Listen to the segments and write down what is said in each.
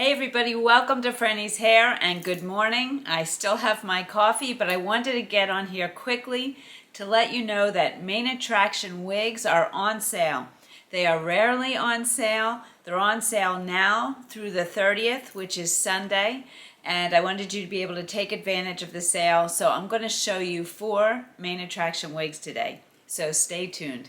Hey everybody, welcome to Frannie's Hair and good morning. I still have my coffee, but I wanted to get on here quickly to let you know that Main Attraction wigs are on sale. They are rarely on sale. They're on sale now through the 30th, which is Sunday, and I wanted you to be able to take advantage of the sale. So I'm going to show you 4 Main Attraction wigs today. So stay tuned.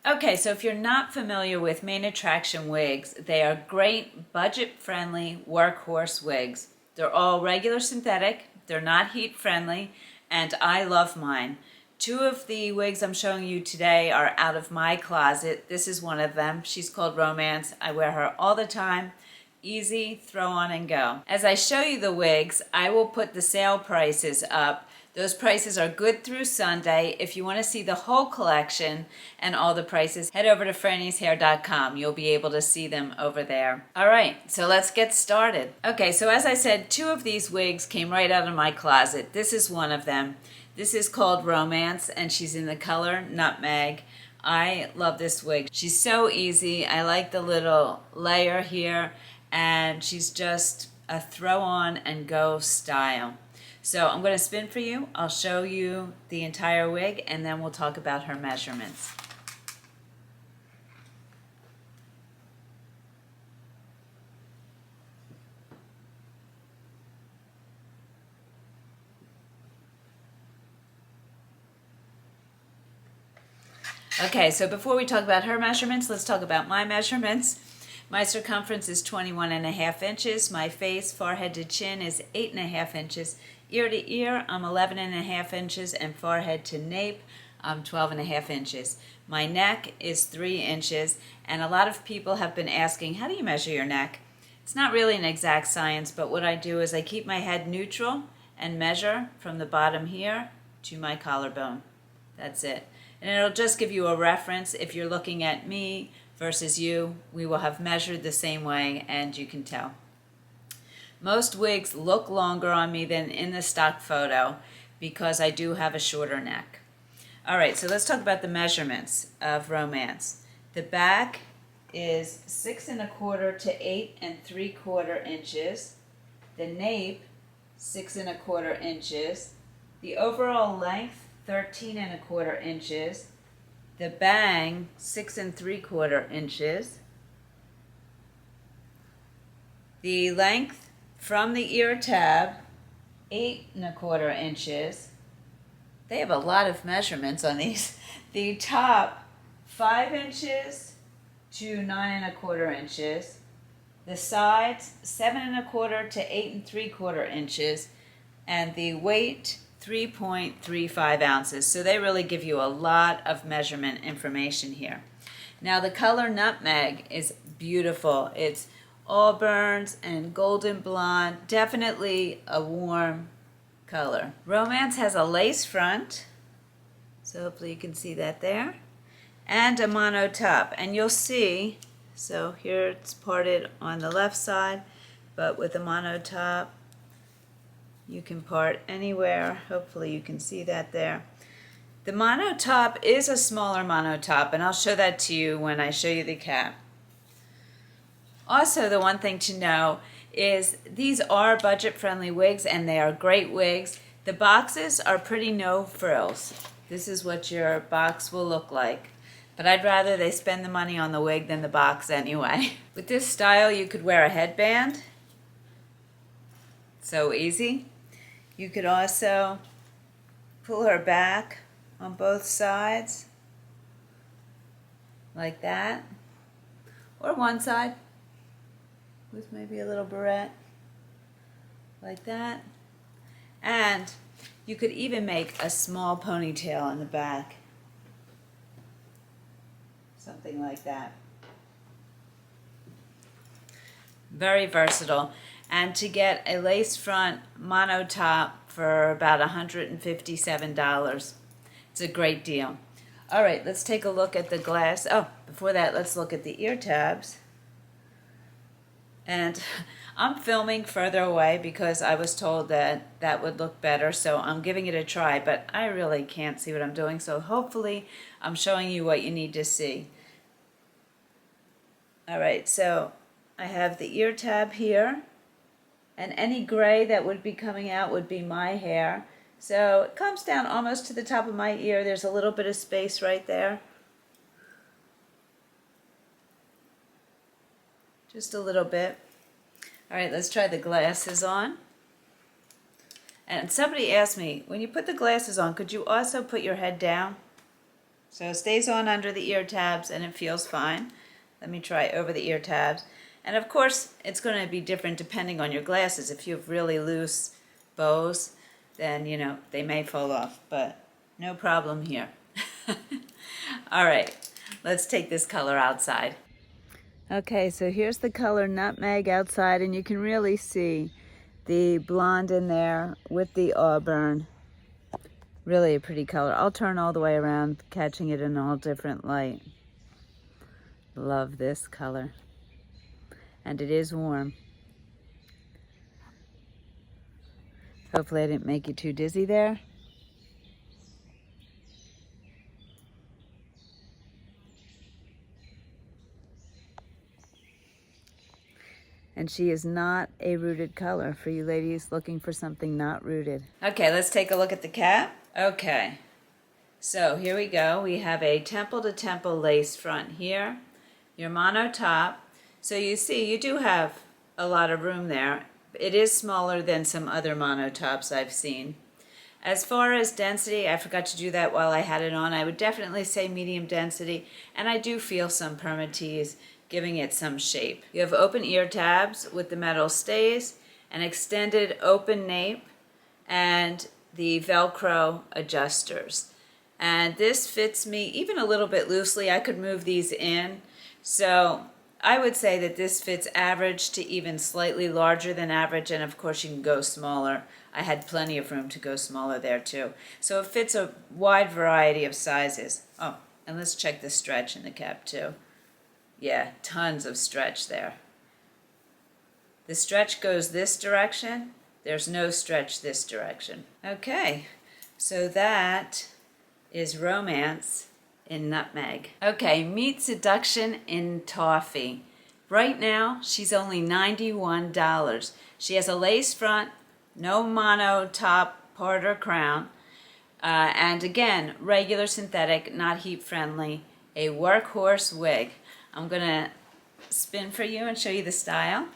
Okay, so if you're not familiar with Main Attraction wigs, they are great budget-friendly workhorse wigs. They're all regular synthetic, they're not heat-friendly, and I love mine. 2 of the wigs I'm showing you today are out of my closet. This is one of them. She's called Romance. I wear her all the time. Easy, throw on and go. As I show you the wigs, I will put the sale prices up. Those prices are good through Sunday. If you want to see the whole collection and all the prices, head over to frannieshair.com. You'll be able to see them over there. All right, so let's get started. Okay, so as I said, 2 of these wigs came right out of my closet. This is one of them. This is called Romance, and she's in the color Nutmeg. I love this wig. She's so easy. I like the little layer here, and she's just a throw on and go style. So I'm going to spin for you. I'll show you the entire wig and then we'll talk about her measurements. Okay, so before we talk about her measurements, let's talk about my measurements. My circumference is 21.5 inches. My face, forehead to chin, is 8.5 inches. Ear to ear, I'm 11.5 inches, and forehead to nape, I'm 12.5 inches. My neck is 3 inches, and a lot of people have been asking, how do you measure your neck? It's not really an exact science, but what I do is I keep my head neutral and measure from the bottom here to my collarbone. That's it. And it'll just give you a reference. If you're looking at me versus you, we will have measured the same way, and you can tell. Most wigs look longer on me than in the stock photo because I do have a shorter neck. All right, so let's talk about the measurements of Romance. The back is 6 1/4 to 8 3/4 inches. The nape, 6 1/4 inches. The overall length, 13 1/4 inches. The bang, 6 3/4 inches. The length from the ear tab, 8 1/4 inches. They have a lot of measurements on these. The top, 5 inches to 9 1/4 inches. The sides, 7 1/4 to 8 3/4 inches. And the weight, 3.35 ounces. So they really give you a lot of measurement information here. Now the color Nutmeg is beautiful. It's auburns and golden blonde, definitely a warm color. Romance has a lace front, so hopefully you can see that there, and a mono top. And you'll see, so here it's parted on the left side, but with a mono top, you can part anywhere. Hopefully you can see that there. The mono top is a smaller mono top, and I'll show that to you when I show you the cap. Also, the one thing to know is these are budget-friendly wigs, and they are great wigs. The boxes are pretty no frills. This is what your box will look like. But I'd rather they spend the money on the wig than the box anyway. With this style, you could wear a headband. So easy. You could also pull her back on both sides, like that, or one side with maybe a little barrette, like that. And you could even make a small ponytail in the back, something like that. Very versatile. And to get a lace front mono top for about $157. It's a great deal. All right, let's take a look at the glass. Oh, before that, let's look at the ear tabs. And I'm filming further away because I was told that that would look better, so I'm giving it a try, but I really can't see what I'm doing, so hopefully I'm showing you what you need to see. Alright, so I have the ear tab here, and any gray that would be coming out would be my hair. So it comes down almost to the top of my ear. There's a little bit of space right there. Just a little bit. Alright, let's try the glasses on. And somebody asked me, when you put the glasses on, could you also put your head down? So it stays on under the ear tabs and it feels fine. Let me try over the ear tabs. And of course, it's going to be different depending on your glasses. If you have really loose bows, then, you know, they may fall off, but no problem here. Alright, let's take this color outside. Okay, so here's the color Nutmeg outside, and you can really see the blonde in there with the auburn. Really a pretty color. I'll turn all the way around, catching it in all different light. Love this color. And it is warm. Hopefully I didn't make you too dizzy there. And she is not a rooted color for you ladies looking for something not rooted. Okay, let's take a look at the cap. Okay, so here we go. We have a temple to temple lace front here. Your mono top. So you see, you do have a lot of room there. It is smaller than some other mono tops I've seen. As far as density, I forgot to do that while I had it on. I would definitely say medium density, and I do feel some permatease giving it some shape. You have open ear tabs with the metal stays, an extended open nape, and the Velcro adjusters. And this fits me even a little bit loosely. I could move these in. So I would say that this fits average to even slightly larger than average, and of course you can go smaller. I had plenty of room to go smaller there too. So it fits a wide variety of sizes. Oh, and let's check the stretch in the cap too. Yeah, tons of stretch there. The stretch goes this direction. There's no stretch this direction. Okay, so that is Romance in Nutmeg. Okay, meet Seduction in Toffee. Right now, she's only $91. She has a lace front, no mono top part or crown, and again, regular synthetic, not heat friendly, a workhorse wig. I'm going to spin for you and show you the style.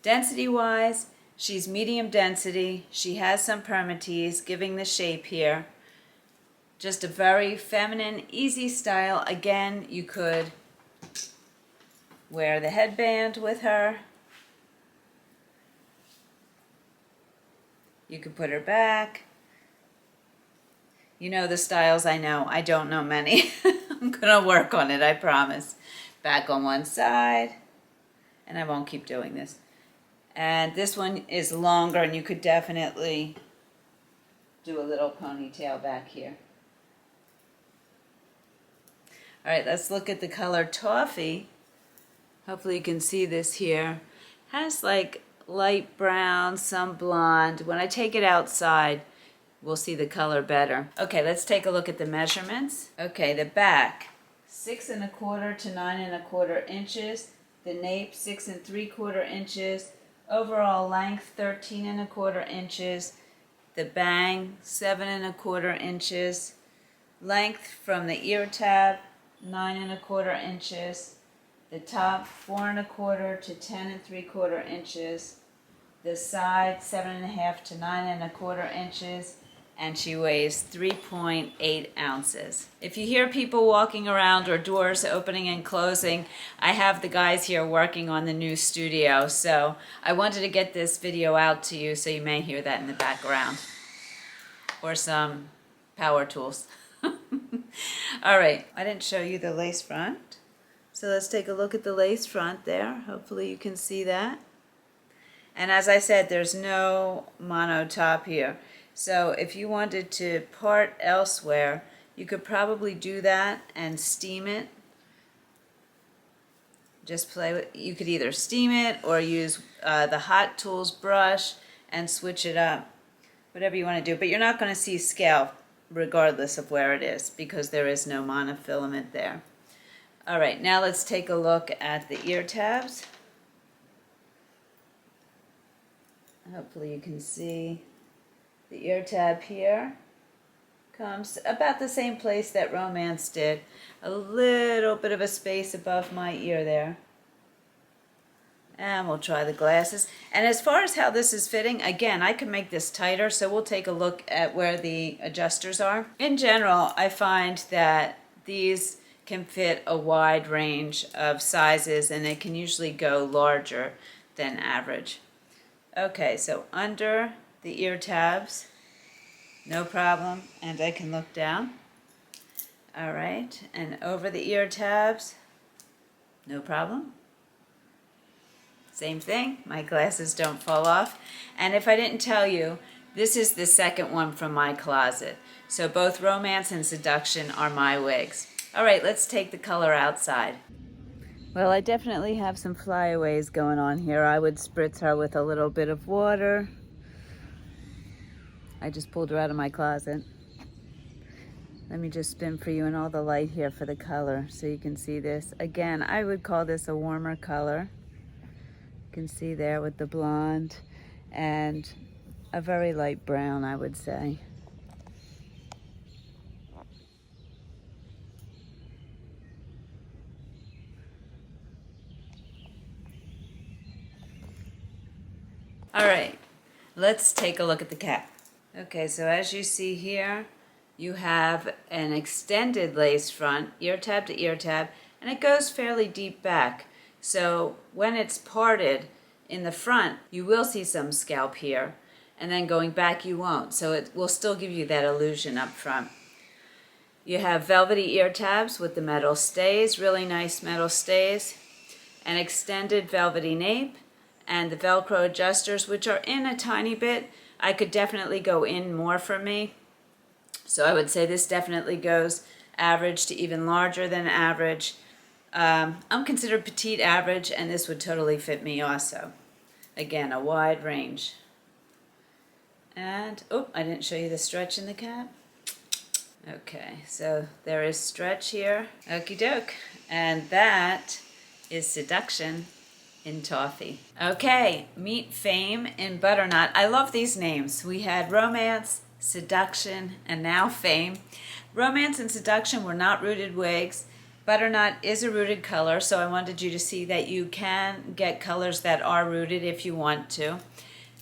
Density-wise, she's medium density. She has some permatease, giving the shape here. Just a very feminine, easy style. Again, you could wear the headband with her. You could put her back. You know the styles I know. I don't know many. I'm going to work on it, I promise. Back on one side. And I won't keep doing this. And this one is longer, and you could definitely do a little ponytail back here. All right, let's look at the color Toffee. Hopefully you can see this here. Has like light brown, some blonde. When I take it outside, we'll see the color better. Okay, let's take a look at the measurements. Okay, the back, 6 1/4 to 9 1/4 inches. The nape, 6 3/4 inches. Overall length, 13 1/4 inches. The bang, 7 1/4 inches. Length from the ear tab, 9 1/4 inches. The top, 4 1/4 to 10 3/4 inches. The side, 7 1/2 to 9 1/4 inches. And she weighs 3.8 ounces. If you hear people walking around or doors opening and closing, I have the guys here working on the new studio. So I wanted to get this video out to you, so you may hear that in the background. Or some power tools. All right, I didn't show you the lace front. So let's take a look at the lace front there. Hopefully you can see that. And as I said, there's no mono top here. So if you wanted to part elsewhere, you could probably do that and steam it. Just play with, you could either steam it or use the Hot Tools brush and switch it up. Whatever you want to do. But you're not going to see scalp regardless of where it is because there is no monofilament there. All right, now let's take a look at the ear tabs. Hopefully you can see the ear tab here. Comes about the same place that Romance did. A little bit of a space above my ear there. And we'll try the glasses. And as far as how this is fitting, again, I can make this tighter, so we'll take a look at where the adjusters are. In general, I find that these can fit a wide range of sizes, and they can usually go larger than average. Okay, so under the ear tabs, no problem, and I can look down. All right, and over the ear tabs, no problem. Same thing, my glasses don't fall off. And if I didn't tell you, this is the second one from my closet. So both Romance and Seduction are my wigs. All right, let's take the color outside. Well, I definitely have some flyaways going on here. I would spritz her with a little bit of water. I just pulled her out of my closet. Let me just spin for you in all the light here for the color so you can see this. Again, I would call this a warmer color. You can see there with the blonde and a very light brown, I would say. All right, let's take a look at the cap. Okay, so as you see here, you have an extended lace front, ear tab to ear tab, and it goes fairly deep back. So when it's parted in the front, you will see some scalp here, and then going back you won't. So it will still give you that illusion up front. You have velvety ear tabs with the metal stays, really nice metal stays, an extended velvety nape, and the Velcro adjusters, which are in a tiny bit. I could definitely go in more for me. So I would say this definitely goes average to even larger than average. I'm considered petite average, and this would totally fit me also. Again, a wide range. And, oh, I didn't show you the stretch in the cap. Okay, so there is stretch here. Okie doke. And that is Seduction in Toffee. Okay, meet Fame in Butternut. I love these names. We had Romance, Seduction, and now Fame. Romance and Seduction were not rooted wigs. Butternut is a rooted color, so I wanted you to see that you can get colors that are rooted if you want to.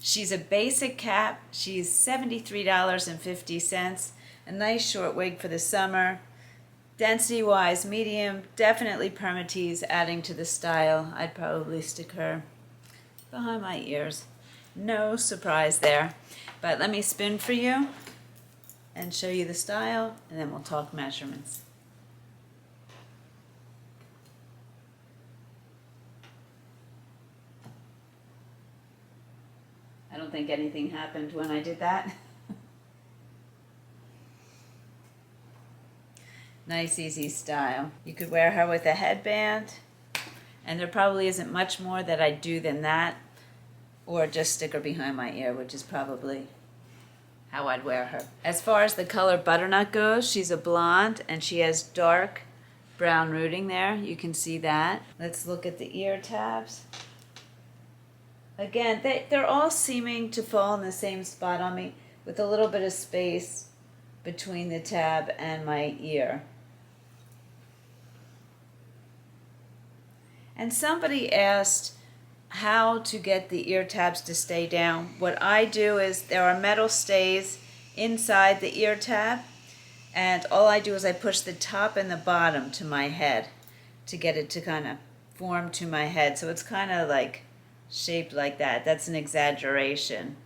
She's a basic cap. She's $73.50. A nice short wig for the summer. Density-wise, medium, definitely permatease, adding to the style. I'd probably stick her behind my ears. No surprise there. But let me spin for you and show you the style, and then we'll talk measurements. I don't think anything happened when I did that. Nice, easy style. You could wear her with a headband, and there probably isn't much more that I'd do than that, or just stick her behind my ear, which is probably how I'd wear her. As far as the color Butternut goes, she's a blonde, and she has dark brown rooting there. You can see that. Let's look at the ear tabs. Again, they're all seeming to fall in the same spot on me, with a little bit of space between the tab and my ear. And somebody asked how to get the ear tabs to stay down. What I do is there are metal stays inside the ear tab, and all I do is I push the top and the bottom to my head to get it to kind of form to my head. So it's kind of like shaped like that. That's an exaggeration,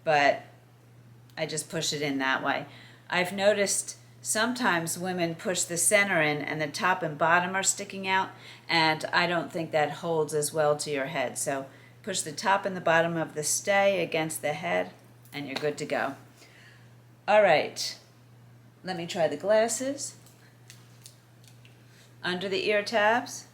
but I just push it in that way. I've noticed sometimes women push the center in and the top and bottom are sticking out, and I don't think that holds as well to your head. So Push the top and the bottom of the stay against the head, and you're good to go. All right, let me try the glasses. Under the ear tabs,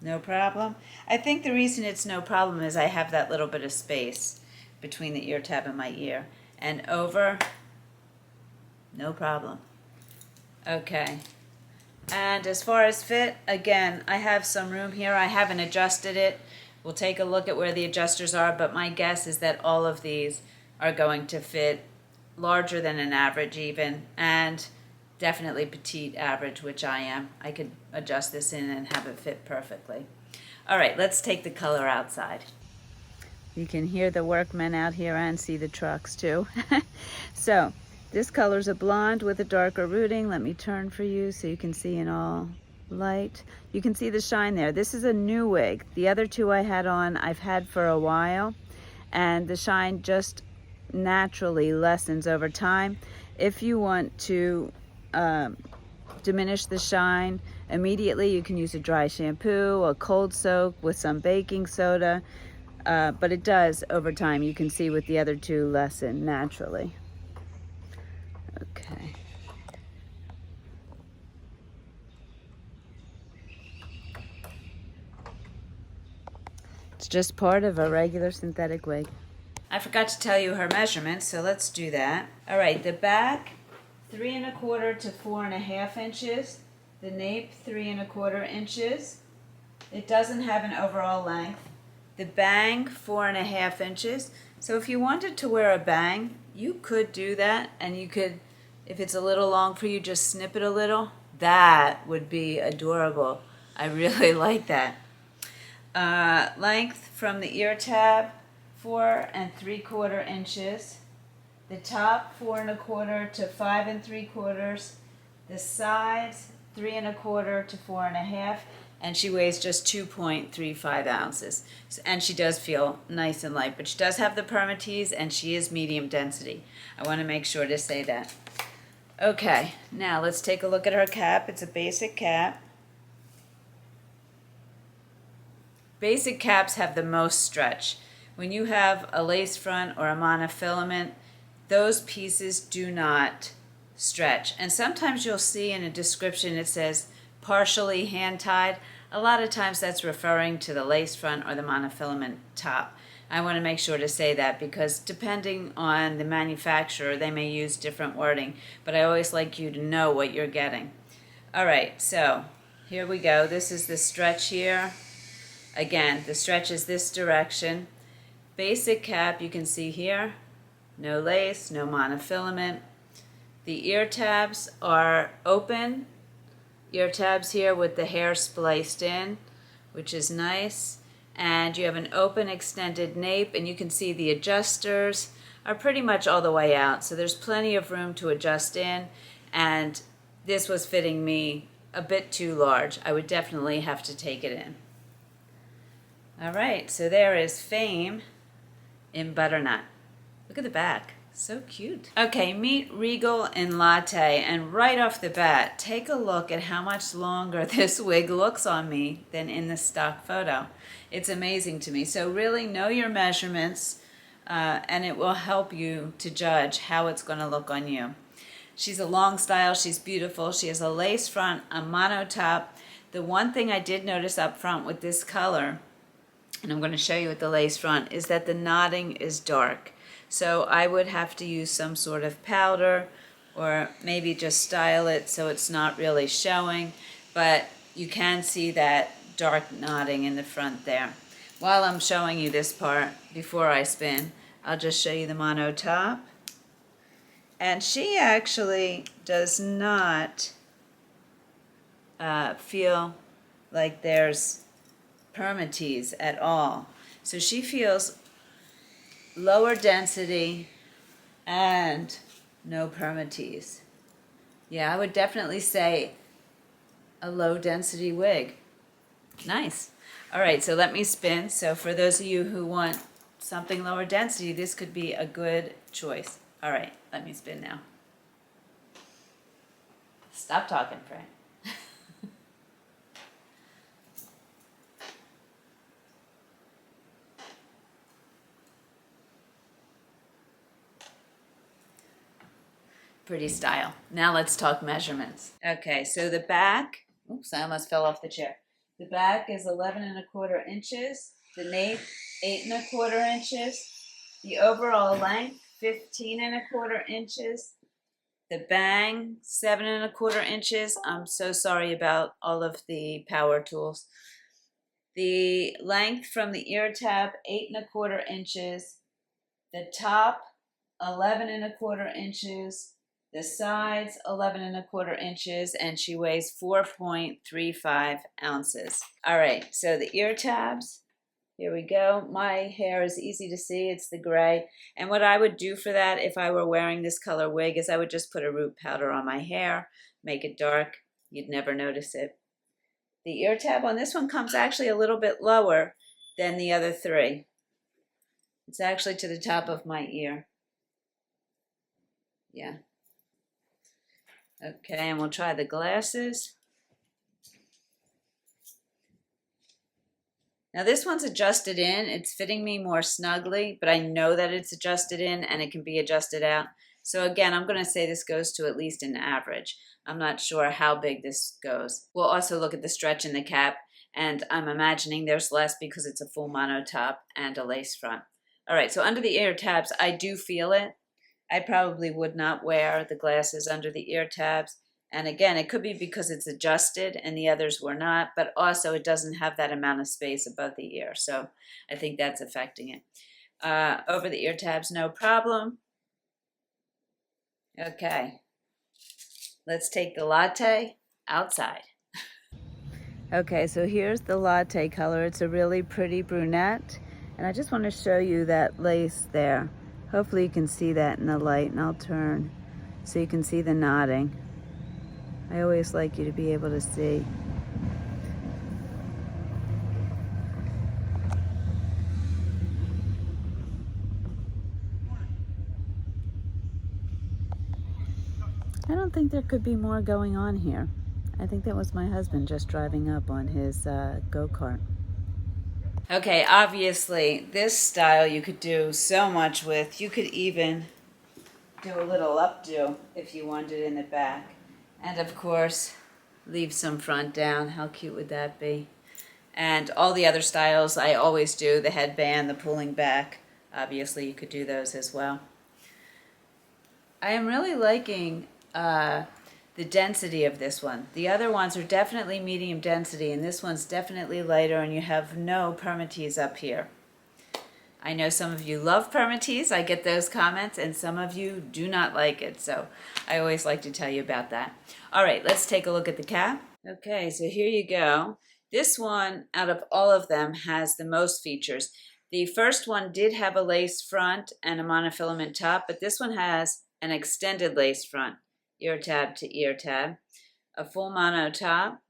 no problem. I think the reason it's no problem is I have that little bit of space between the ear tab and my ear. And over, no problem. Okay. And as far as fit, again, I have some room here. I haven't adjusted it. We'll take a look at where the adjusters are, but my guess is that all of these are going to fit larger than an average even, and definitely petite average, which I am. I could adjust this in and have it fit perfectly. All right, let's take the color outside. You can hear the workmen out here and see the trucks too. So this color's a blonde with a darker rooting. Let me turn for you so you can see in all light. You can see the shine there. This is a new wig. The other two I had on, I've had for a while, and the shine just naturally lessens over time. If you want to diminish the shine immediately, you can use a dry shampoo, a cold soak with some baking soda, but it does over time. You can see with the other two lessen naturally. Okay. It's just part of a regular synthetic wig. I forgot to tell you her measurements, so let's do that. All right, the back, 3 1/4 to 4 1/2 inches. The nape, 3 1/4 inches. It doesn't have an overall length. The bang, 4 1/2 inches. So if you wanted to wear a bang, you could do that, and you could, if it's a little long for you, just snip it a little. That would be adorable. I really like that. Length from the ear tab, 4 3/4 inches. The top, 4 1/4 to 5 3/4. The sides, 3 1/4 to 4 1/2. And she weighs just 2.35 ounces. And she does feel nice and light, but she does have the permatease, and she is medium density. I want to make sure to say that. Okay, now let's take a look at her cap. It's a basic cap. Basic caps have the most stretch. When you have a lace front or a monofilament, those pieces do not stretch. And sometimes you'll see in a description it says partially hand-tied. A lot of times that's referring to the lace front or the monofilament top. I want to make sure to say that because depending on the manufacturer, they may use different wording, but I always like you to know what you're getting. All right, so here we go. This is the stretch here. Again, the stretch is this direction. Basic cap, you can see here, no lace, no monofilament. The ear tabs are open. Ear tabs here with the hair spliced in, which is nice. And you have an open extended nape, and you can see the adjusters are pretty much all the way out. So there's plenty of room to adjust in, and this was fitting me a bit too large. I would definitely have to take it in. All right, so there is Fame in Butternut. Look at the back, so cute. Okay, meet Regal in Latte, and right off the bat, take a look at how much longer this wig looks on me than in the stock photo. It's amazing to me. So really know your measurements, and it will help you to judge how it's gonna look on you. She's a long style, she's beautiful. She has a lace front, a mono top. The one thing I did notice up front with this color, and I'm going to show you with the lace front, is that the knotting is dark. So I would have to use some sort of powder or maybe just style it so it's not really showing, but you can see that dark knotting in the front there. While I'm showing you this part, before I spin, I'll just show you the mono top. And she actually does not feel like there's permatease at all. So she feels lower density and no permatease. Yeah, I would definitely say a low density wig. Nice. All right, so let me spin. So for those of you who want something lower density, this could be a good choice. All right, let me spin now. Stop talking, Frank. Pretty style. Now let's talk measurements. Okay, so the back, oops, I almost fell off the chair. The back is 11 1/4 inches. The nape, 8 1/4 inches. The overall length, 15 1/4 inches. The bang, 7 1/4 inches. I'm so sorry about all of the power tools. The length from the ear tab, 8 1/4 inches. The top, 11 1/4 inches. The sides, 11 1/4 inches, and she weighs 4.35 ounces. All right, so the ear tabs, here we go. My hair is easy to see, it's the gray. And what I would do for that if I were wearing this color wig is I would just put a root powder on my hair, make it dark, you'd never notice it. The ear tab on this one comes actually a little bit lower than the other three. It's actually to the top of my ear. Yeah. Okay, and we'll try the glasses. Now this one's adjusted in. It's fitting me more snugly, but I know that it's adjusted in and it can be adjusted out. So again, I'm going to say this goes to at least an average. I'm not sure how big this goes. We'll also look at the stretch in the cap, and I'm imagining there's less because it's a full mono top and a lace front. All right, so under the ear tabs, I do feel it. I probably would not wear the glasses under the ear tabs. And again, it could be because it's adjusted and the others were not, but also it doesn't have that amount of space above the ear. So I think that's affecting it. Over the ear tabs, no problem. Okay, let's take the Latte outside. Okay, so here's the Latte color. It's a really pretty brunette. And I just want to show you that lace there. Hopefully you can see that in the light, and I'll turn so you can see the knotting. I always like you to be able to see. I don't think there could be more going on here. I think that was my husband just driving up on his go-kart. Okay, obviously, this style you could do so much with. You could even do a little updo if you wanted in the back. And of course, leave some front down. How cute would that be? And all the other styles I always do, the headband, the pulling back. Obviously, you could do those as well. I am really liking the density of this one. The other ones are definitely medium density, and this one's definitely lighter, and you have no permatease up here. I know some of you love permatease. I get those comments, and some of you do not like it, so I always like to tell you about that. All right, let's take a look at the cap. Okay, so here you go. This one, out of all of them, has the most features. The first one did have a lace front and a monofilament top, but this one has an extended lace front, ear tab to ear tab, a full mono top.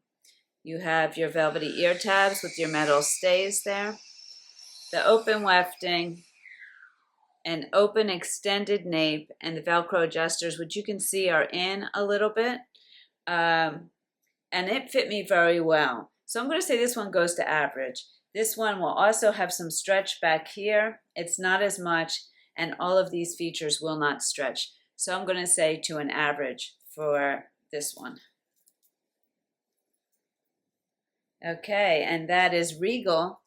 You have your velvety ear tabs with your metal stays there, the open wefting, an open extended nape, and the Velcro adjusters, which you can see are in a little bit, and it fit me very well. So I'm going to say this one goes to average. This one will also have some stretch back here. It's not as much, and all of these features will not stretch. So I'm going to say to an average for this one. Okay, and that is Regal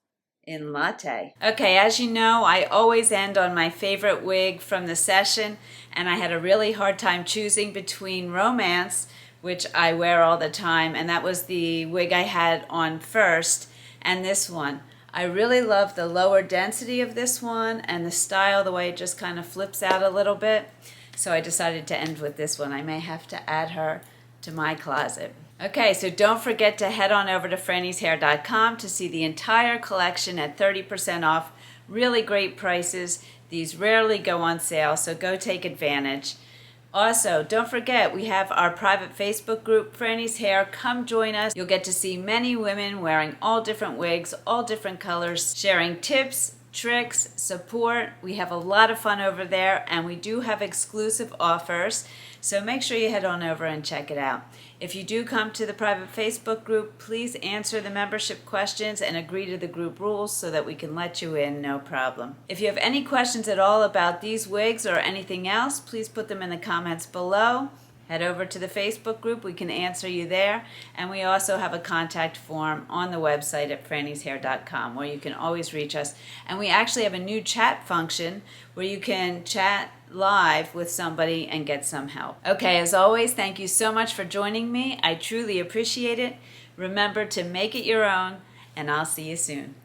in Latte. Okay, as you know, I always end on my favorite wig from the session, and I had a really hard time choosing between Romance, which I wear all the time, and that was the wig I had on first, and this one. I really love the lower density of this one and the style, the way it just kind of flips out a little bit. So I decided to end with this one. I may have to add her to my closet. Okay, so don't forget to head on over to frannieshair.com to see the entire collection at 30% off. Really great prices. These rarely go on sale, so go take advantage. Also, don't forget, we have our private Facebook group, Frannie's Hair. Come join us. You'll get to see many women wearing all different wigs, all different colors, sharing tips, tricks, support. We have a lot of fun over there, and we do have exclusive offers. So make sure you head on over and check it out. If you do come to the private Facebook group, please answer the membership questions and agree to the group rules so that we can let you in, no problem. If you have any questions at all about these wigs or anything else, please put them in the comments below. Head over to the Facebook group, we can answer you there. And we also have a contact form on the website at frannieshair.com where you can always reach us. And we actually have a new chat function where you can chat live with somebody and get some help. Okay, as always, thank you so much for joining me. I truly appreciate it. Remember to make it your own, and I'll see you soon.